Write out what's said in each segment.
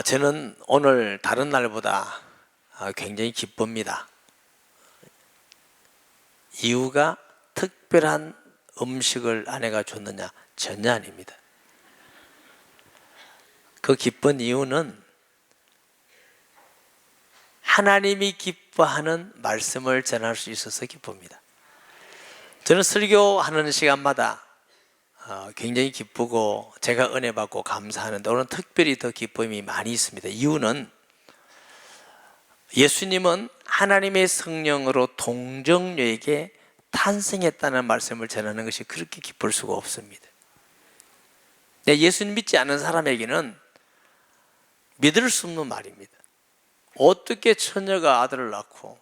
저는 오늘 다른 날보다 굉장히 기쁩니다. 이유가 특별한 음식을 아내가 줬느냐? 전혀 아닙니다. 그 기쁜 이유는 하나님이 기뻐하는 말씀을 전할 수 있어서 기쁩니다. 저는 설교하는 시간마다 굉장히 기쁘고 제가 은혜 받고 감사하는데 오늘 특별히 더 기쁨이 많이 있습니다. 이유는 예수님은 하나님의 성령으로 동정녀에게 탄생했다는 말씀을 전하는 것이 그렇게 기쁠 수가 없습니다. 예수님 믿지 않는 사람에게는 믿을 수 없는 말입니다. 어떻게 처녀가 아들을 낳고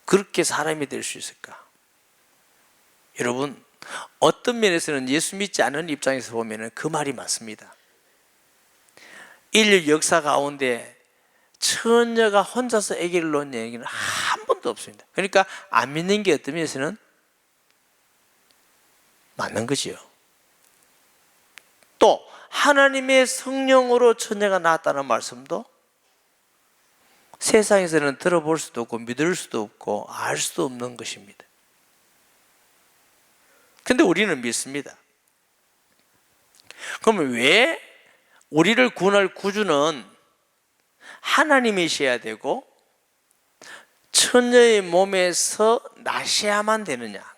그렇게 사람이 될 수 있을까? 여러분, 어떤 면에서는 예수 믿지 않는 입장에서 보면 그 말이 맞습니다. 인류 역사 가운데 처녀가 혼자서 아기를 낳은 얘기는 한 번도 없습니다. 그러니까 안 믿는 게 어떤 면에서는 맞는 거지요. 또 하나님의 성령으로 처녀가 낳았다는 말씀도 세상에서는 들어볼 수도 없고 믿을 수도 없고 알 수도 없는 것입니다. 근데 우리는 믿습니다. 그러면 왜 우리를 구원할 구주는 하나님이셔야 되고 처녀의 몸에서 나셔야만 되느냐?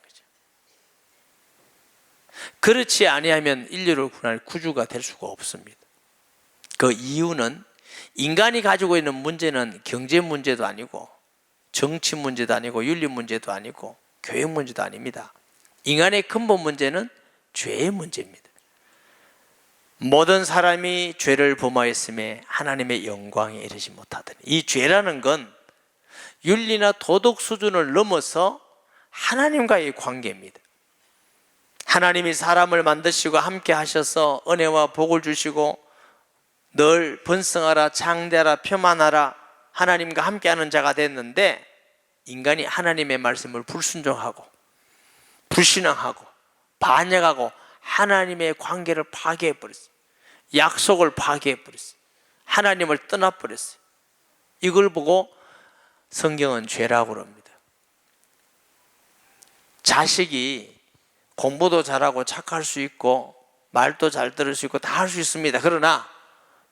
그렇지 아니하면 인류를 구원할 구주가 될 수가 없습니다. 그 이유는 인간이 가지고 있는 문제는 경제 문제도 아니고 정치 문제도 아니고 윤리 문제도 아니고 교육 문제도 아닙니다. 인간의 근본 문제는 죄의 문제입니다. 모든 사람이 죄를 범하였음에 하나님의 영광에 이르지 못하더니, 이 죄라는 건 윤리나 도덕 수준을 넘어서 하나님과의 관계입니다. 하나님이 사람을 만드시고 함께 하셔서 은혜와 복을 주시고 늘 번성하라 장대하라 표만하라 하나님과 함께하는 자가 됐는데, 인간이 하나님의 말씀을 불순종하고 불신앙하고 반역하고 하나님의 관계를 파괴해버렸어요. 약속을 파괴해버렸어요. 하나님을 떠나버렸어요. 이걸 보고 성경은 죄라고 그럽니다. 자식이 공부도 잘하고 착할 수 있고 말도 잘 들을 수 있고 다 할 수 있습니다. 그러나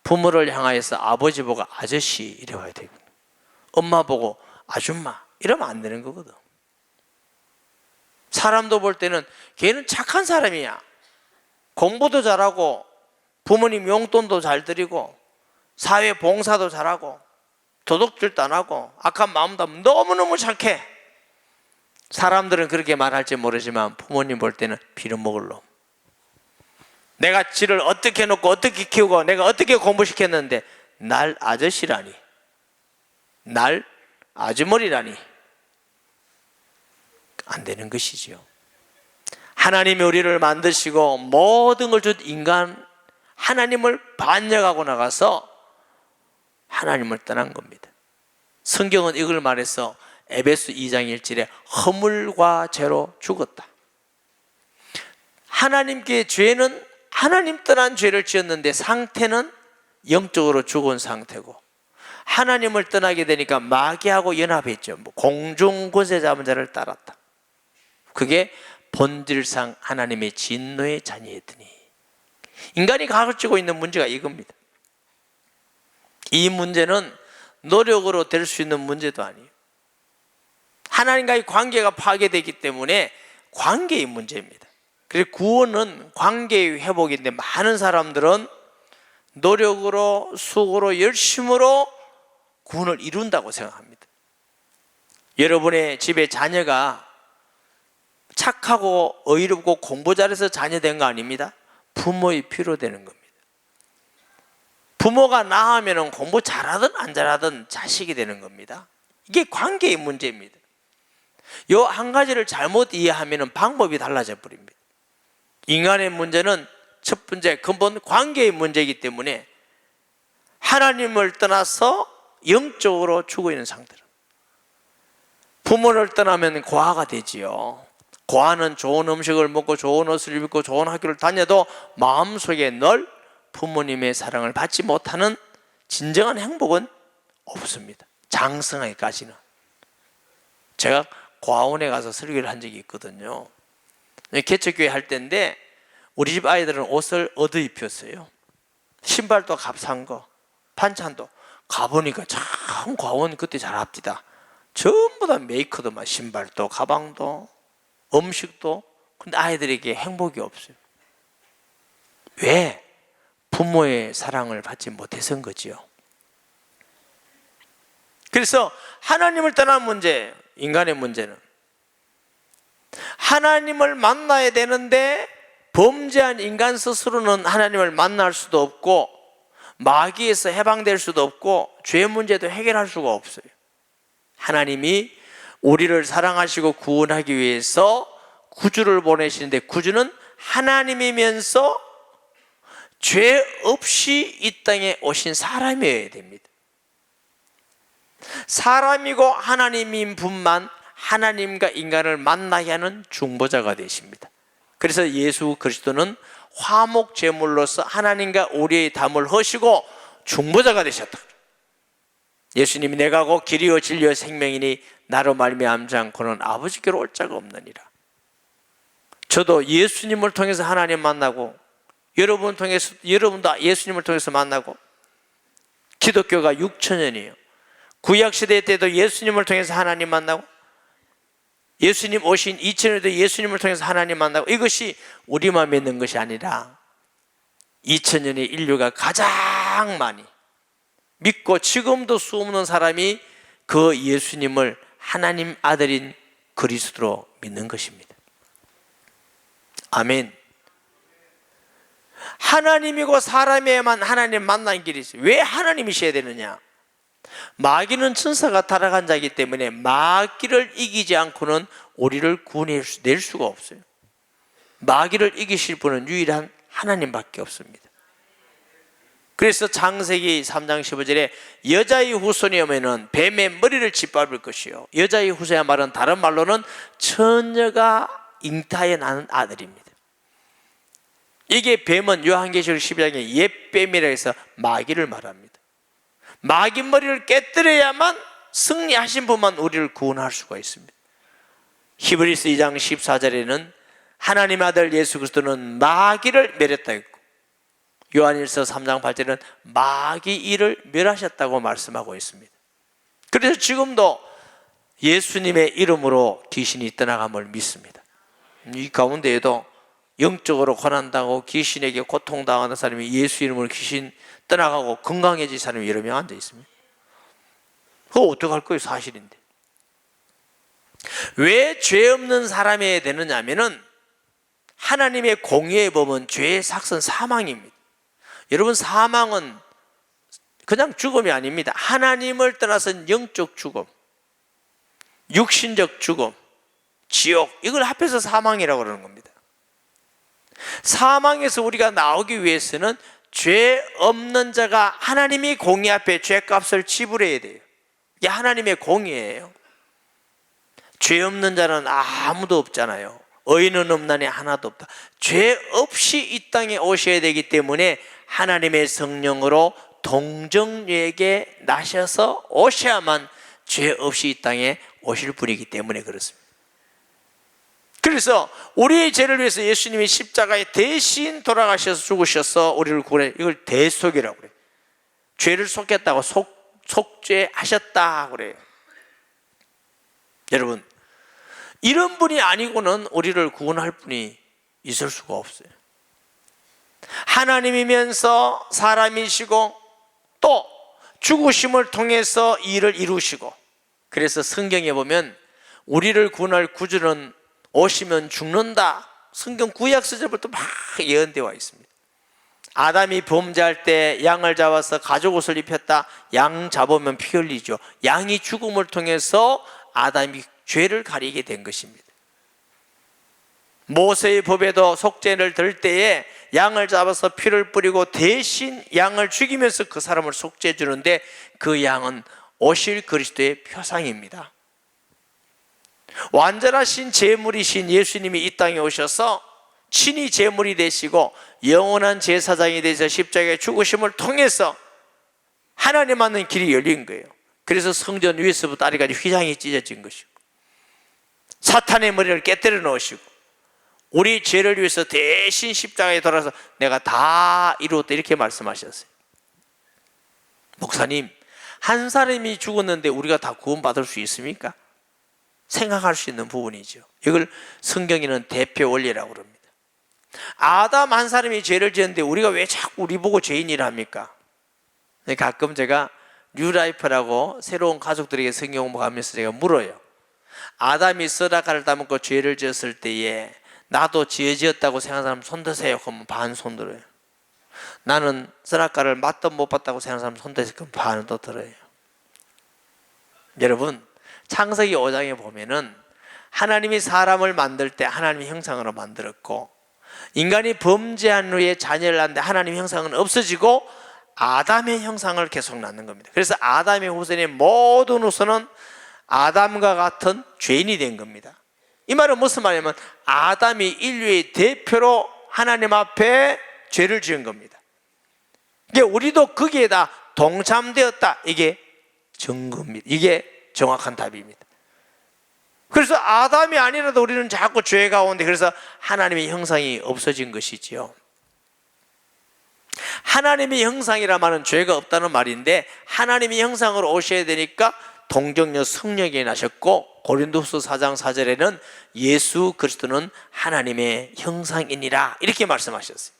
부모를 향하여서 아버지 보고 아저씨 이래야 되고 엄마 보고 아줌마 이러면 안 되는 거거든. 사람도 볼 때는 걔는 착한 사람이야. 공부도 잘하고 부모님 용돈도 잘 드리고 사회 봉사도 잘하고 도둑질도 안 하고 악한 마음도 너무너무 착해. 사람들은 그렇게 말할지 모르지만 부모님 볼 때는 빌어먹을 놈. 내가 지를 어떻게 놓고 어떻게 키우고 내가 어떻게 공부시켰는데 날 아저씨라니, 날 아주머니라니. 안 되는 것이지요. 하나님이 우리를 만드시고 모든 걸 준 인간, 하나님을 반역하고 나가서 하나님을 떠난 겁니다. 성경은 이걸 말해서 에베소 2장 1절에 허물과 죄로 죽었다. 하나님께 죄는 하나님 떠난 죄를 지었는데 상태는 영적으로 죽은 상태고, 하나님을 떠나게 되니까 마귀하고 연합했죠. 공중권세 잡은 자를 따랐다. 그게 본질상 하나님의 진노의 자녀였더니, 인간이 가지고 있는 문제가 이겁니다. 이 문제는 노력으로 될 수 있는 문제도 아니에요. 하나님과의 관계가 파괴되기 때문에 관계의 문제입니다. 그래서 구원은 관계의 회복인데 많은 사람들은 노력으로 수고로 열심으로 구원을 이룬다고 생각합니다. 여러분의 집에 자녀가 착하고 의롭고 공부 잘해서 자녀 된 거 아닙니다. 부모의 피로 되는 겁니다. 부모가 낳으면 공부 잘하든 안 잘하든 자식이 되는 겁니다. 이게 관계의 문제입니다. 이 한 가지를 잘못 이해하면 방법이 달라져 버립니다. 인간의 문제는 첫 번째 근본 관계의 문제이기 때문에 하나님을 떠나서 영적으로 죽어 있는 상태로, 부모를 떠나면 고아가 되지요. 고아는 좋은 음식을 먹고 좋은 옷을 입고 좋은 학교를 다녀도 마음속에 늘 부모님의 사랑을 받지 못하는 진정한 행복은 없습니다. 장성하기까지는. 제가 고아원에 가서 설교를 한 적이 있거든요. 개척교회 할 때인데 우리 집 아이들은 옷을 얻어 입혔어요. 신발도 값싼 거, 반찬도. 가보니까 참 고아원 그때 잘 합디다. 전부 다 메이커도 막 신발도 가방도 음식도. 근데 아이들에게 행복이 없어요. 왜? 부모의 사랑을 받지 못해서인 거지요. 그래서 하나님을 떠난 문제, 인간의 문제는 하나님을 만나야 되는데 범죄한 인간 스스로는 하나님을 만날 수도 없고 마귀에서 해방될 수도 없고 죄 문제도 해결할 수가 없어요. 하나님이 우리를 사랑하시고 구원하기 위해서 구주를 보내시는데 구주는 하나님이면서 죄 없이 이 땅에 오신 사람이어야 됩니다. 사람이고 하나님인 분만 하나님과 인간을 만나게 하는 중보자가 되십니다. 그래서 예수 그리스도는 화목 제물로서 하나님과 우리의 담을 허시고 중보자가 되셨다. 예수님이 내가 곧 길이요 진리요 생명이니 나로 말미암지 않고는 아버지께로 올 자가 없느니라. 저도 예수님을 통해서 하나님 만나고 여러분을 통해서, 여러분도 예수님을 통해서 만나고, 기독교가 6천년이에요. 구약시대 때도 예수님을 통해서 하나님 만나고 예수님 오신 2000년에도 예수님을 통해서 하나님 만나고, 이것이 우리만 믿는 것이 아니라 2000년의 인류가 가장 많이 믿고 지금도 수없는 사람이 그 예수님을 하나님 아들인 그리스도로 믿는 것입니다. 아멘. 하나님이고 사람에만 하나님 만나는 길이 있어요. 왜 하나님이셔야 되느냐? 마귀는 천사가 타락한 자이기 때문에 마귀를 이기지 않고는 우리를 구원해낼 수가 없어요. 마귀를 이기실 분은 유일한 하나님밖에 없습니다. 그래서 창세기 3장 15절에 여자의 후손이 오면은 뱀의 머리를 짓밟을 것이요, 여자의 후손의 말은 다른 말로는 처녀가 잉타해 나는 아들입니다. 이게 뱀은 요한계시록 12장에 옛뱀이라 해서 마귀를 말합니다. 마귀 머리를 깨뜨려야만 승리하신 분만 우리를 구원할 수가 있습니다. 히브리서 2장 14절에는 하나님의 아들 예수 그리스도는 마귀를 멸했다 했고, 요한일서 3장 8절에는 마귀 일을 멸하셨다고 말씀하고 있습니다. 그래서 지금도 예수님의 이름으로 귀신이 떠나감을 믿습니다. 이 가운데에도 영적으로 고난당하고 귀신에게 고통당하는 사람이 예수 이름으로 귀신 떠나가고 건강해진 사람이 여러 명 앉아 있습니다. 그거 어떡할 거예요? 사실인데. 왜 죄 없는 사람이 되느냐 하면은 하나님의 공의의 법은 죄의 삭선 사망입니다. 여러분, 사망은 그냥 죽음이 아닙니다. 하나님을 떠나서 영적 죽음, 육신적 죽음, 지옥, 이걸 합해서 사망이라고 그러는 겁니다. 사망에서 우리가 나오기 위해서는 죄 없는 자가 하나님이 공의 앞에 죄값을 지불해야 돼요. 이게 하나님의 공의예요. 죄 없는 자는 아무도 없잖아요. 의인은 없나니 하나도 없다. 죄 없이 이 땅에 오셔야 되기 때문에 하나님의 성령으로 동정녀에게 나셔서 오셔야만 죄 없이 이 땅에 오실 분이기 때문에 그렇습니다. 그래서 우리의 죄를 위해서 예수님이 십자가에 대신 돌아가셔서 죽으셔서 우리를 구원해. 이걸 대속이라고 그래요. 죄를 속겠다고 속죄하셨다 그래요. 여러분, 이런 분이 아니고는 우리를 구원할 분이 있을 수가 없어요. 하나님이면서 사람이시고 또 죽으심을 통해서 일을 이루시고, 그래서 성경에 보면 우리를 구원할 구주는 오시면 죽는다, 성경 구약 시절부터 막 예언되어 와 있습니다. 아담이 범죄할 때 양을 잡아서 가죽옷을 입혔다. 양 잡으면 피 흘리죠. 양이 죽음을 통해서 아담이 죄를 가리게 된 것입니다. 모세의 법에도 속죄를 들 때에 양을 잡아서 피를 뿌리고 대신 양을 죽이면서 그 사람을 속죄해 주는데, 그 양은 오실 그리스도의 표상입니다. 완전하신 제물이신 예수님이 이 땅에 오셔서 친히 제물이 되시고 영원한 제사장이 되셔 십자가의 죽으심을 통해서 하나님 만난 길이 열린 거예요. 그래서 성전 위에서부터 아래까지 휘장이 찢어진 것이고 사탄의 머리를 깨뜨려 놓으시고 우리 죄를 위해서 대신 십자가에 돌아서 내가 다 이루었다 이렇게 말씀하셨어요. 목사님, 한 사람이 죽었는데 우리가 다 구원받을 수 있습니까? 생각할 수 있는 부분이죠. 이걸 성경에는 대표 원리라고 그럽니다. 아담 한 사람이 죄를 지었는데 우리가 왜 자꾸 우리 보고 죄인이라 합니까? 가끔 제가 뉴라이프라고 새로운 가족들에게 성경 공부하면서 제가 물어요. 아담이 선악과를 따먹고 죄를 지었을 때에 나도 죄 지었다고 생각하는 사람 손 드세요. 그러면 반 손 들어요. 나는 선악과를 맛도 못 봤다고 생각하는 사람 손 드세요. 그럼 반은 더 들어요. 여러분, 창세기 5장에 보면은 하나님이 사람을 만들 때 하나님의 형상으로 만들었고 인간이 범죄한 후에 자녀를 낳는데 하나님의 형상은 없어지고 아담의 형상을 계속 낳는 겁니다. 그래서 아담의 후손의 모든 후손은 아담과 같은 죄인이 된 겁니다. 이 말은 무슨 말이냐면 아담이 인류의 대표로 하나님 앞에 죄를 지은 겁니다. 그러니까 우리도 거기에 다 동참되었다. 이게 증거입니다. 이게 정확한 답입니다. 그래서 아담이 아니라도 우리는 자꾸 죄 가운데 그래서 하나님의 형상이 없어진 것이지요. 하나님의 형상이라 말은 죄가 없다는 말인데 하나님의 형상으로 오셔야 되니까 동정녀 성령이 나셨고 고린도후서 4장 4절에는 예수 그리스도는 하나님의 형상이니라 이렇게 말씀하셨어요.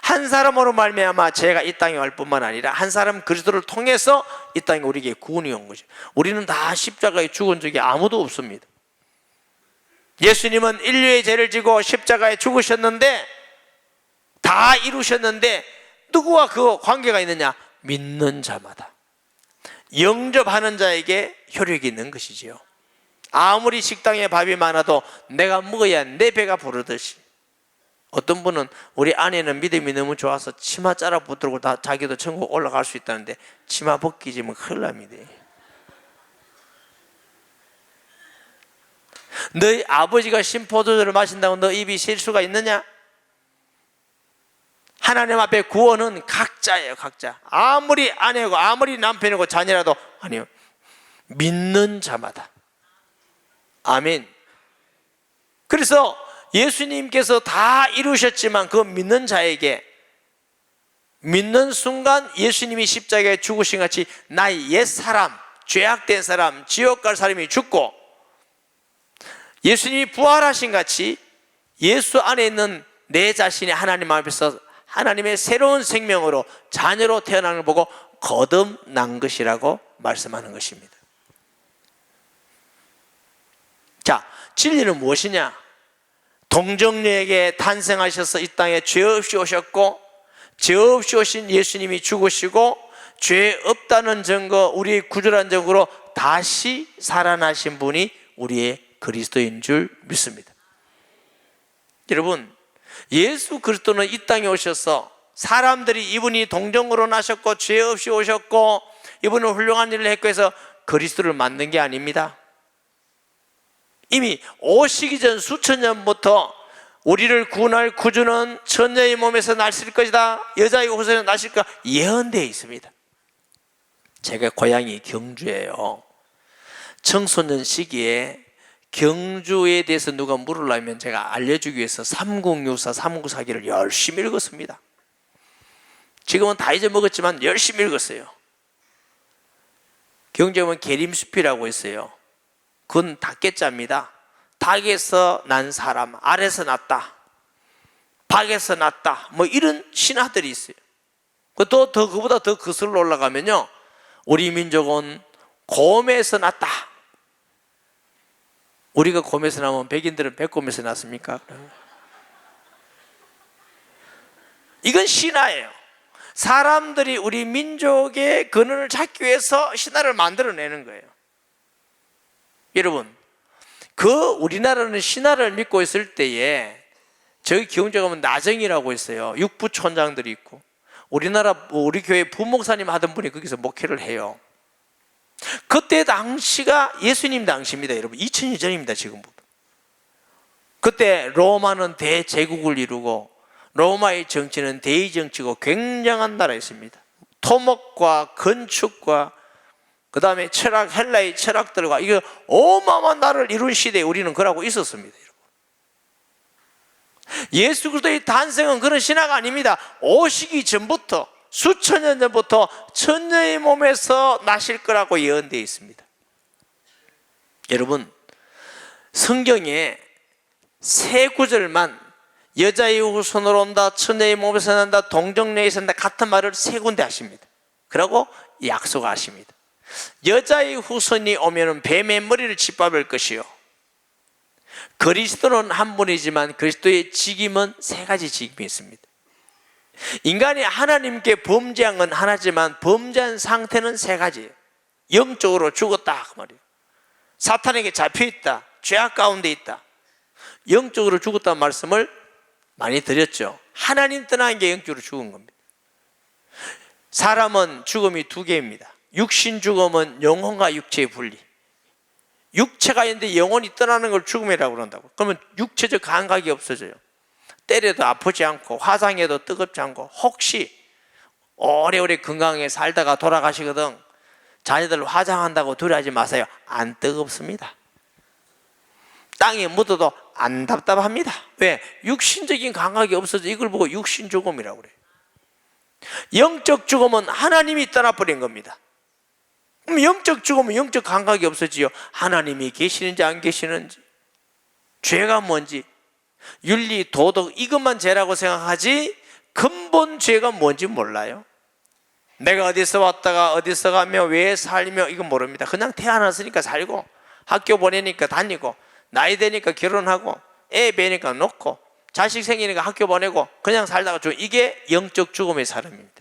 한 사람으로 말미암아 죄가 이 땅에 올 뿐만 아니라 한 사람 그리스도를 통해서 이 땅에 우리에게 구원이 온 거죠. 우리는 다 십자가에 죽은 적이 아무도 없습니다. 예수님은 인류의 죄를 지고 십자가에 죽으셨는데 다 이루셨는데 누구와 그 관계가 있느냐? 믿는 자마다 영접하는 자에게 효력이 있는 것이지요. 아무리 식당에 밥이 많아도 내가 먹어야 내 배가 부르듯이 어떤 분은 우리 아내는 믿음이 너무 좋아서 치마 짜라 붙들고 다 자기도 천국 올라갈 수 있다는데 치마 벗기지면 큰일 납니다. 너희 아버지가 심포도주를 마신다고 너 입이 쉴 수가 있느냐? 하나님 앞에 구원은 각자예요. 각자. 아무리 아내고 아무리 남편이고 자녀라도 아니요, 믿는 자마다. 아멘. 그래서 예수님께서 다 이루셨지만 그 믿는 자에게 믿는 순간 예수님이 십자가에 죽으신 같이 나의 옛사람, 죄악된 사람, 지옥 갈 사람이 죽고 예수님이 부활하신 같이 예수 안에 있는 내 자신이 하나님 앞에서 하나님의 새로운 생명으로 자녀로 태어나는 걸 보고 거듭난 것이라고 말씀하는 것입니다. 자, 진리는 무엇이냐? 동정녀에게 탄생하셔서 이 땅에 죄 없이 오셨고 죄 없이 오신 예수님이 죽으시고 죄 없다는 증거, 우리의 구주라는 증거로 다시 살아나신 분이 우리의 그리스도인 줄 믿습니다. 여러분, 예수 그리스도는 이 땅에 오셔서 사람들이 이분이 동정으로 나셨고 죄 없이 오셨고 이분은 훌륭한 일을 했고 해서 그리스도를 만든 게 아닙니다. 이미 오시기 전 수천 년부터 우리를 구원할 구주는 처녀의 몸에서 나실 것이다, 여자의 후손에서 나실 것이다 예언되어 있습니다. 제가 고향이 경주예요. 청소년 시기에 경주에 대해서 누가 물으려면 제가 알려주기 위해서 삼국유사, 삼국사기를 열심히 읽었습니다. 지금은 다 잊어먹었지만 열심히 읽었어요. 경주에 보면 계림숲이라고 있어요. 그건 닭개자입니다. 닭에서 난 사람, 알에서 났다, 박에서 났다, 뭐 이런 신화들이 있어요. 그보다 더 거슬러 올라가면요, 우리 민족은 곰에서 났다. 우리가 곰에서 나면 백인들은 백곰에서 났습니까? 이건 신화예요. 사람들이 우리 민족의 근원을 찾기 위해서 신화를 만들어내는 거예요. 여러분, 우리나라는 신화를 믿고 있을 때에 저희 경주에 가면 나정이라고 있어요. 육부촌장들이 있고 우리 교회 부목사님 하던 분이 거기서 목회를 해요. 그때 당시가 예수님 당시입니다. 여러분 2000년 전입니다. 지금보다. 그때 로마는 대제국을 이루고 로마의 정치는 대의 정치고 굉장한 나라였습니다. 토목과 건축과 그 다음에 철학, 헬라의 철학들과 이거 어마어마한 나라를 이룬 시대에 우리는 그러고 있었습니다. 예수 그리스도의 탄생은 그런 신화가 아닙니다. 오시기 전부터, 수천 년 전부터 처녀의 몸에서 나실 거라고 예언되어 있습니다. 여러분, 성경에 세 구절만 여자의 후손으로 온다, 처녀의 몸에서 난다, 동정녀에서 난다 같은 말을 세 군데 하십니다. 그리고 약속하십니다. 여자의 후손이 오면은 뱀의 머리를 짓밟을 것이요, 그리스도는 한 분이지만 그리스도의 직임은 세 가지 직임이 있습니다. 인간이 하나님께 범죄한 건 하나지만 범죄한 상태는 세 가지예요. 영적으로 죽었다 그 말이에요. 사탄에게 잡혀있다, 죄악 가운데 있다. 영적으로 죽었다는 말씀을 많이 드렸죠. 하나님 떠난 게 영적으로 죽은 겁니다. 사람은 죽음이 두 개입니다. 육신 죽음은 영혼과 육체의 분리. 육체가 있는데 영혼이 떠나는 걸 죽음이라고 그런다고. 그러면 육체적 감각이 없어져요. 때려도 아프지 않고 화상해도 뜨겁지 않고, 혹시 오래오래 건강하게 살다가 돌아가시거든 자녀들 화장한다고 두려워하지 마세요. 안 뜨겁습니다. 땅에 묻어도 안 답답합니다. 왜? 육신적인 감각이 없어져. 이걸 보고 육신 죽음이라고 그래요. 영적 죽음은 하나님이 떠나버린 겁니다. 그럼 영적 죽음은 영적 감각이 없어지요. 하나님이 계시는지 안 계시는지, 죄가 뭔지, 윤리, 도덕 이것만 죄라고 생각하지 근본 죄가 뭔지 몰라요. 내가 어디서 왔다가 어디서 가며 왜 살며 이건 모릅니다. 그냥 태어났으니까 살고, 학교 보내니까 다니고, 나이 되니까 결혼하고, 애 배니까 놓고, 자식 생기니까 학교 보내고 그냥 살다가 죽어. 이게 영적 죽음의 사람입니다.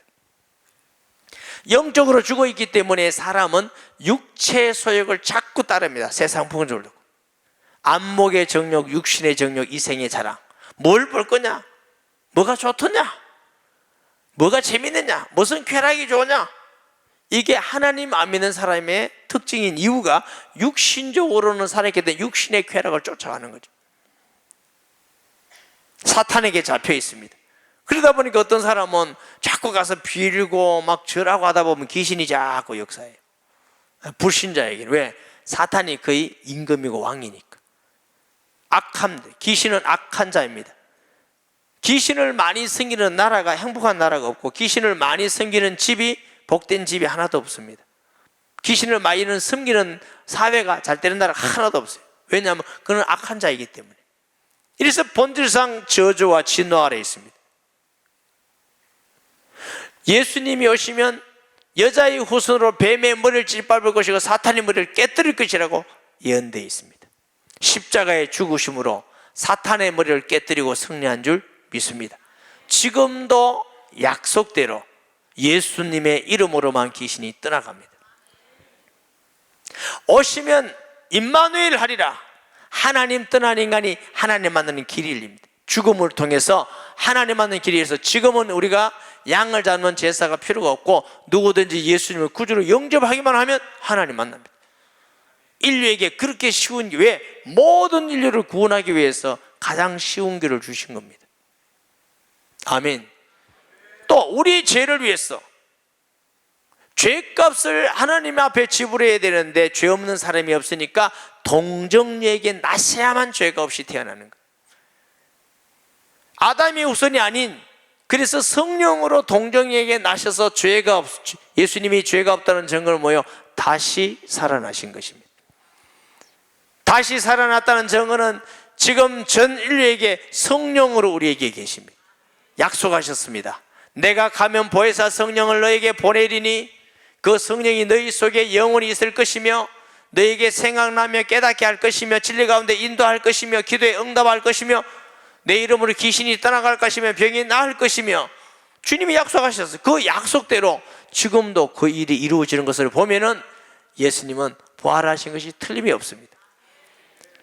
영적으로 죽어 있기 때문에 사람은 육체의 소욕을 자꾸 따릅니다. 세상 풍조를 두고. 안목의 정욕, 육신의 정욕, 이생의 자랑. 뭘 볼 거냐? 뭐가 좋더냐? 뭐가 재밌느냐? 무슨 쾌락이 좋으냐? 이게 하나님 안 믿는 사람의 특징인 이유가 육신적으로는 살았기 때문에 육신의 쾌락을 쫓아가는 거죠. 사탄에게 잡혀 있습니다. 그러다 보니까 어떤 사람은 자꾸 가서 빌고 막 절하고 하다 보면 귀신이 자꾸 역사해요. 불신자에게는. 왜? 사탄이 그의 임금이고 왕이니까. 귀신은 악한 자입니다. 귀신을 많이 섬기는 나라가 행복한 나라가 없고, 귀신을 많이 섬기는 집이 복된 집이 하나도 없습니다. 귀신을 많이 섬기는 사회가 잘 되는 나라가 하나도 없어요. 왜냐하면 그는 악한 자이기 때문에. 이래서 본질상 저주와 진노 아래 있습니다. 예수님이 오시면 여자의 후손으로 뱀의 머리를 짓밟을 것이고 사탄의 머리를 깨뜨릴 것이라고 예언되어 있습니다. 십자가의 죽으심으로 사탄의 머리를 깨뜨리고 승리한 줄 믿습니다. 지금도 약속대로 예수님의 이름으로만 귀신이 떠나갑니다. 오시면 임마누엘 하리라. 하나님 떠난 인간이 하나님 만나는 길이 열립니다. 죽음을 통해서 하나님 만나는 길이 열려서 지금은 우리가 양을 잡는 제사가 필요가 없고 누구든지 예수님을 구주로 영접하기만 하면 하나님 만납니다. 인류에게 그렇게 쉬운 게, 왜? 모든 인류를 구원하기 위해서 가장 쉬운 길을 주신 겁니다. 아멘. 또 우리 죄를 위해서 죄값을 하나님 앞에 지불해야 되는데 죄 없는 사람이 없으니까 동정녀에게 나셔야만 죄가 없이 태어나는 거예요. 아담이 후손이 아닌, 그래서 성령으로 동정녀에게 나셔서 예수님이 죄가 없다는 증거를 모여 다시 살아나신 것입니다. 다시 살아났다는 증거는 지금 전 인류에게 성령으로 우리에게 계십니다. 약속하셨습니다. 내가 가면 보혜사 성령을 너에게 보내리니 그 성령이 너희 속에 영원히 있을 것이며 너에게 생각나며 깨닫게 할 것이며 진리 가운데 인도할 것이며 기도에 응답할 것이며 내 이름으로 귀신이 떠나갈 것이며 병이 나을 것이며, 주님이 약속하셨어요. 그 약속대로 지금도 그 일이 이루어지는 것을 보면은 예수님은 부활하신 것이 틀림이 없습니다.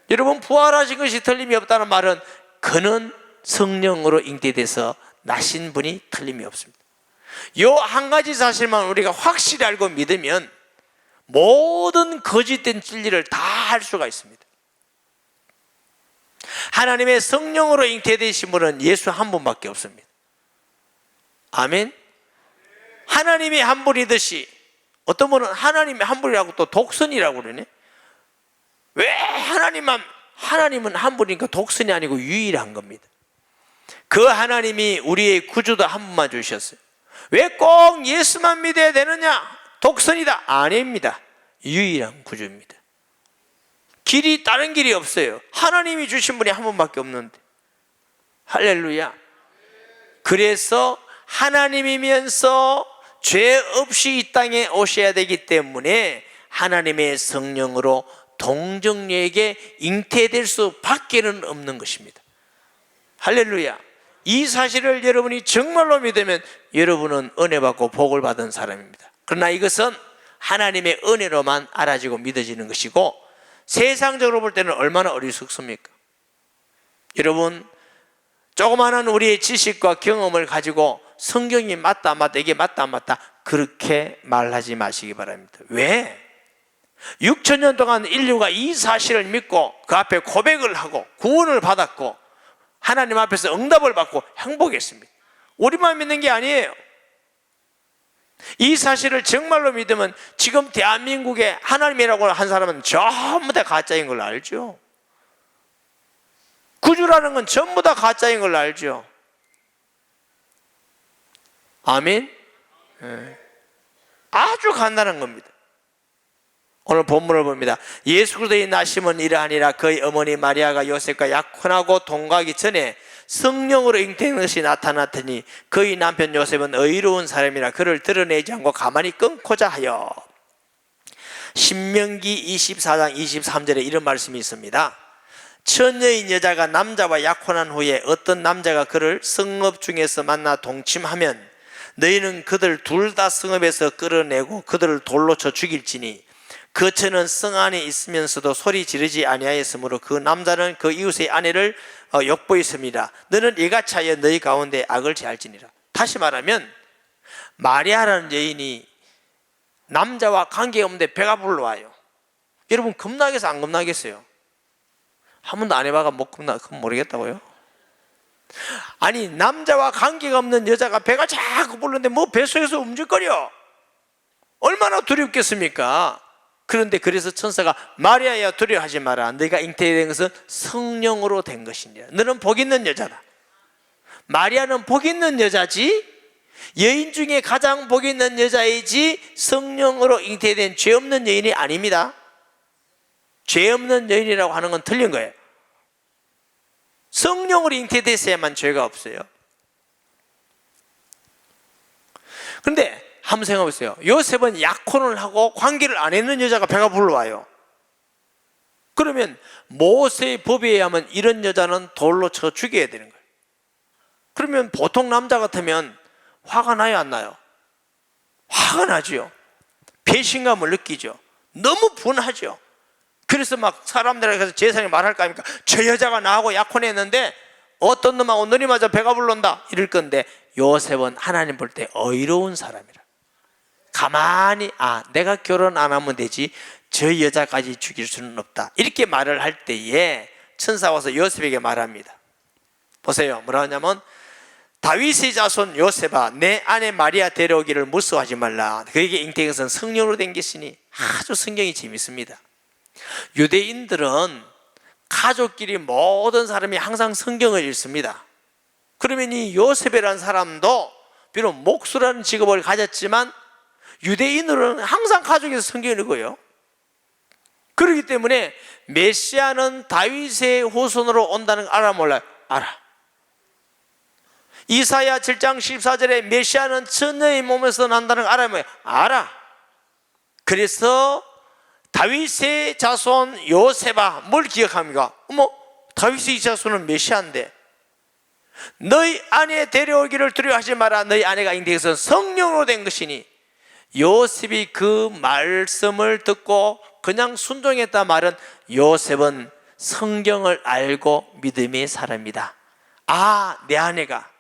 여러분, 부활하신 것이 틀림이 없다는 말은 그는 성령으로 잉태돼서 나신 분이 틀림이 없습니다. 요 한 가지 사실만 우리가 확실히 알고 믿으면 모든 거짓된 진리를 다 할 수가 있습니다. 하나님의 성령으로 잉태되신 분은 예수 한 분밖에 없습니다. 아멘. 하나님이 한 분이듯이 어떤 분은 하나님이 한 분이라고 또 독선이라고 그러네. 왜 하나님은 한 분이니까 독선이 아니고 유일한 겁니다. 그 하나님이 우리의 구주도 한 분만 주셨어요. 왜 꼭 예수만 믿어야 되느냐? 독선이다. 아닙니다. 유일한 구주입니다. 다른 길이 없어요. 하나님이 주신 분이 한 분밖에 없는데. 할렐루야. 그래서 하나님이면서 죄 없이 이 땅에 오셔야 되기 때문에 하나님의 성령으로 동정녀에게 잉태될 수밖에는 없는 것입니다. 할렐루야. 이 사실을 여러분이 정말로 믿으면 여러분은 은혜 받고 복을 받은 사람입니다. 그러나 이것은 하나님의 은혜로만 알아지고 믿어지는 것이고, 세상적으로 볼 때는 얼마나 어리석습니까? 여러분, 조그마한 우리의 지식과 경험을 가지고 성경이 맞다 안 맞다, 이게 맞다 안 맞다, 그렇게 말하지 마시기 바랍니다. 왜? 6,000년 동안 인류가 이 사실을 믿고 그 앞에 고백을 하고 구원을 받았고 하나님 앞에서 응답을 받고 행복했습니다. 우리만 믿는 게 아니에요. 이 사실을 정말로 믿으면 지금 대한민국에 하나님이라고 한 사람은 전부 다 가짜인 걸 알죠. 구주라는 건 전부 다 가짜인 걸 알죠. 아멘. 아주 간단한 겁니다. 오늘 본문을 봅니다. 예수 그리스도의 나심은 이러하니라. 그의 어머니 마리아가 요셉과 약혼하고 동거하기 전에 성령으로 잉태한 것이 나타났더니 그의 남편 요셉은 의로운 사람이라 그를 드러내지 않고 가만히 끊고자 하여. 신명기 24장 23절에 이런 말씀이 있습니다. 처녀인 여자가 남자와 약혼한 후에 어떤 남자가 그를 성읍 중에서 만나 동침하면 너희는 그들 둘 다 성읍에서 끌어내고 그들을 돌로 쳐 죽일지니 그 처는 성 안에 있으면서도 소리 지르지 아니하였으므로 그 남자는 그 이웃의 아내를 욕보였습니다. 너는 이같이 하여 너희 가운데 악을 제할지니라. 다시 말하면 마리아라는 여인이 남자와 관계없는데 배가 불러와요. 여러분 겁나겠어 안 겁나겠어요? 한 번도 안 해봐가 못 그건 모르겠다고요? 아니 남자와 관계가 없는 여자가 배가 자꾸 부르는데 뭐 뱃속에서 움직거려. 얼마나 두렵겠습니까? 그런데 그래서 천사가 마리아야 두려워하지 마라. 너희가 잉태된 것은 성령으로 된 것이니라. 너는 복 있는 여자다. 마리아는 복 있는 여자지, 여인 중에 가장 복 있는 여자이지 성령으로 잉태된 죄 없는 여인이 아닙니다. 죄 없는 여인이라고 하는 건 틀린 거예요. 성령으로 잉태됐어야만 죄가 없어요. 그런데 한번 생각해 보세요. 요셉은 약혼을 하고 관계를 안 했는 여자가 배가 불러와요. 그러면 모세의 법에 의하면 이런 여자는 돌로 쳐 죽여야 되는 거예요. 그러면 보통 남자 같으면 화가 나요 안 나요? 화가 나죠. 배신감을 느끼죠. 너무 분하죠. 그래서 막 사람들에게 제사장이 말할까 합니까? 저 여자가 나하고 약혼했는데 어떤 놈하고 너니 맞아 배가 불른다 이럴 건데, 요셉은 하나님 볼 때 의로운 사람이라. 가만히 내가 결혼 안 하면 되지 저 여자까지 죽일 수는 없다 이렇게 말을 할 때에 천사가 와서 요셉에게 말합니다. 보세요. 뭐라 하냐면 다윗의 자손 요셉아 내 아내 마리아 데려오기를 무서워하지 말라. 그에게 잉태한 것은 성령으로 된 것이니. 아주 성경이 재밌습니다. 유대인들은 가족끼리 모든 사람이 항상 성경을 읽습니다. 그러면 이 요셉이라는 사람도 비록 목수라는 직업을 가졌지만 유대인으로는 항상 가족에서 성경을 읽어요. 그렇기 때문에 메시아는 다윗의 후손으로 온다는 걸 알아 몰라요? 알아. 이사야 7장 14절에 메시아는 처녀의 몸에서 난다는 걸 알아요? 뭐예요? 알아. 그래서 다윗의 자손 요셉아 뭘 기억합니까? 다윗의 자손은 메시아인데 너희 아내 데려오기를 두려워하지 마라. 너희 아내가 잉태해서 성령으로 된 것이니. 요셉이 그 말씀을 듣고 그냥 순종했다 말은 요셉은 성경을 알고 믿음의 사람이다. 내 아내가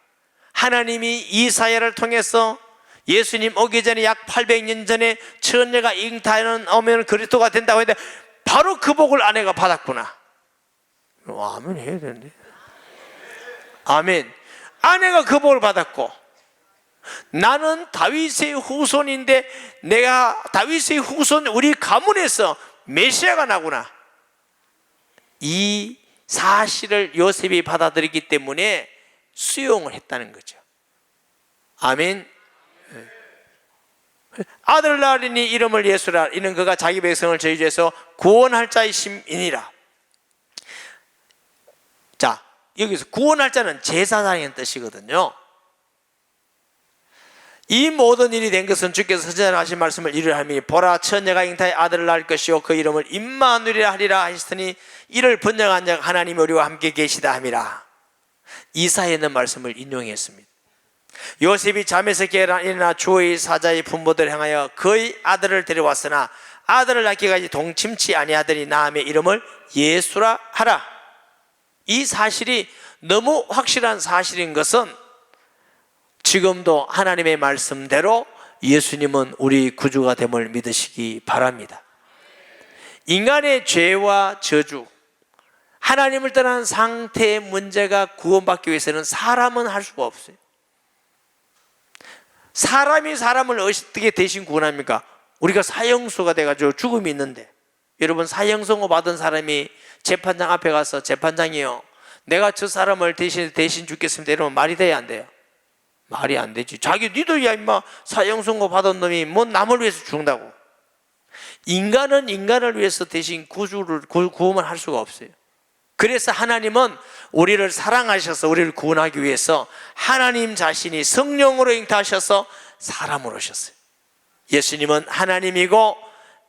하나님이 이사야를 통해서 예수님 오기 전에 약 800년 전에 처녀가 잉태하는 오면 그리스도가 된다고 했는데 바로 그 복을 아내가 받았구나. 아멘 해야 되는데. 아멘. 아내가 그 복을 받았고, 나는 다윗의 후손인데 내가 다윗의 후손, 우리 가문에서 메시아가 나구나, 이 사실을 요셉이 받아들였기 때문에 수용을 했다는 거죠. 아멘. 아들 낳으리니 이름을 예수라. 이는 그가 자기 백성을 저주에서 구원할 자이심이니라. 자, 여기서 구원할 자는 제사장의 뜻이거든요. 이 모든 일이 된 것은 주께서 선지자하신 말씀을 이루려 함이니 보라, 처녀가 잉타의 아들을 낳을 것이요 그 이름을 임마누엘이라 하리라 하시더니 이를 번영한 자 하나님이 우리와 함께 계시다 함이라. 이사야에 있는 말씀을 인용했습니다. 요셉이 잠에서 깨어나 일어나 주의 사자의 부모들을 향하여 그의 아들을 데려왔으나 아들을 낳기까지 동침치 아니하더니 나음의 이름을 예수라 하라. 이 사실이 너무 확실한 사실인 것은 지금도 하나님의 말씀대로 예수님은 우리 구주가 됨을 믿으시기 바랍니다. 인간의 죄와 저주, 하나님을 떠난 상태의 문제가 구원받기 위해서는 사람은 할 수가 없어요. 사람이 사람을 어떻게 대신 구원합니까? 우리가 사형수가 돼가지고 죽음이 있는데, 여러분 사형선고 받은 사람이 재판장 앞에 가서 재판장이요, 내가 저 사람을 대신 죽겠습니다 이러면 말이 돼야 안 돼요? 말이 안 되지. 니도 야 임마 사형선고 받은 놈이 뭐 남을 위해서 죽는다고. 인간은 인간을 위해서 대신 구원을 할 수가 없어요. 그래서 하나님은 우리를 사랑하셔서 우리를 구원하기 위해서 하나님 자신이 성령으로 잉타하셔서 사람으로 오셨어요. 예수님은 하나님이고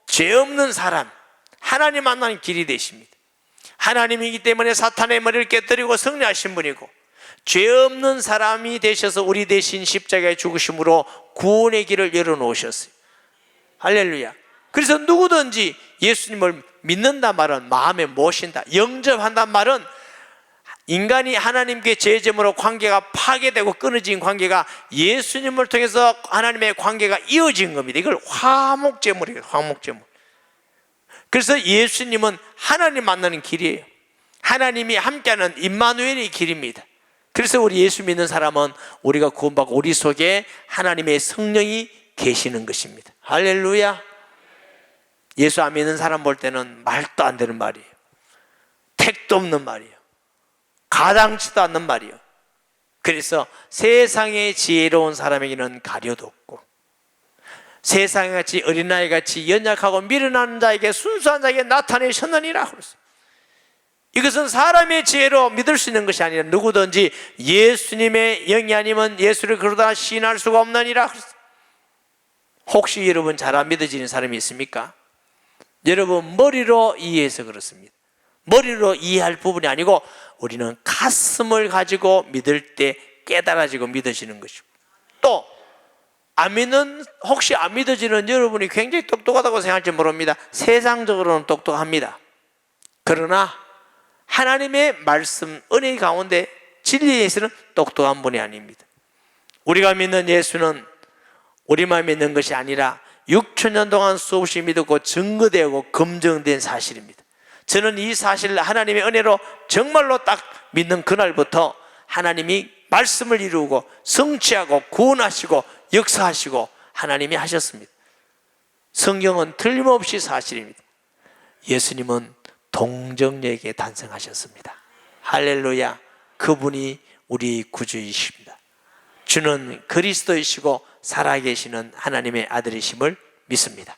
죄 없는 사람, 하나님 만나는 길이 되십니다. 하나님이기 때문에 사탄의 머리를 깨뜨리고 승리하신 분이고, 죄 없는 사람이 되셔서 우리 대신 십자가에 죽으심으로 구원의 길을 열어놓으셨어요. 할렐루야. 그래서 누구든지 예수님을 믿는단 말은 마음에 모신다, 영접한단 말은 인간이 하나님께 죄짐으로 관계가 파괴되고 끊어진 관계가 예수님을 통해서 하나님의 관계가 이어진 겁니다. 이걸 화목제물이에요. 화목제물. 그래서 예수님은 하나님 만나는 길이에요. 하나님이 함께하는 임마누엘의 길입니다. 그래서 우리 예수 믿는 사람은 우리가 구원받고 우리 속에 하나님의 성령이 계시는 것입니다. 할렐루야. 예수 안 믿는 사람 볼 때는 말도 안 되는 말이에요. 택도 없는 말이에요. 가당치도 않는 말이에요. 그래서 세상의 지혜로운 사람에게는 가려도 없고, 세상같이 어린아이같이 연약하고 미련한 자에게 순수한 자에게 나타내셨느니라 그랬어요. 이것은 사람의 지혜로 믿을 수 있는 것이 아니라 누구든지 예수님의 영이 아니면 예수를 그러다 시인할 수가 없느니라 그랬어요. 혹시 여러분 잘 안 믿어지는 사람이 있습니까? 여러분 머리로 이해해서 그렇습니다. 머리로 이해할 부분이 아니고 우리는 가슴을 가지고 믿을 때 깨달아지고 믿어지는 것이고, 또 혹시 안 믿어지는 여러분이 굉장히 똑똑하다고 생각할지 모릅니다. 세상적으로는 똑똑합니다. 그러나 하나님의 말씀 은혜 가운데 진리에서는 똑똑한 분이 아닙니다. 우리가 믿는 예수는 우리만 믿는 것이 아니라 6,000년 동안 수없이 믿었고 증거되고 검증된 사실입니다. 저는 이 사실을 하나님의 은혜로 정말로 딱 믿는 그날부터 하나님이 말씀을 이루고 성취하고 구원하시고 역사하시고 하나님이 하셨습니다. 성경은 틀림없이 사실입니다. 예수님은 동정녀에게 탄생하셨습니다. 할렐루야. 그분이 우리 구주이십니다. 주는 그리스도이시고 살아계시는 하나님의 아들이심을 믿습니다.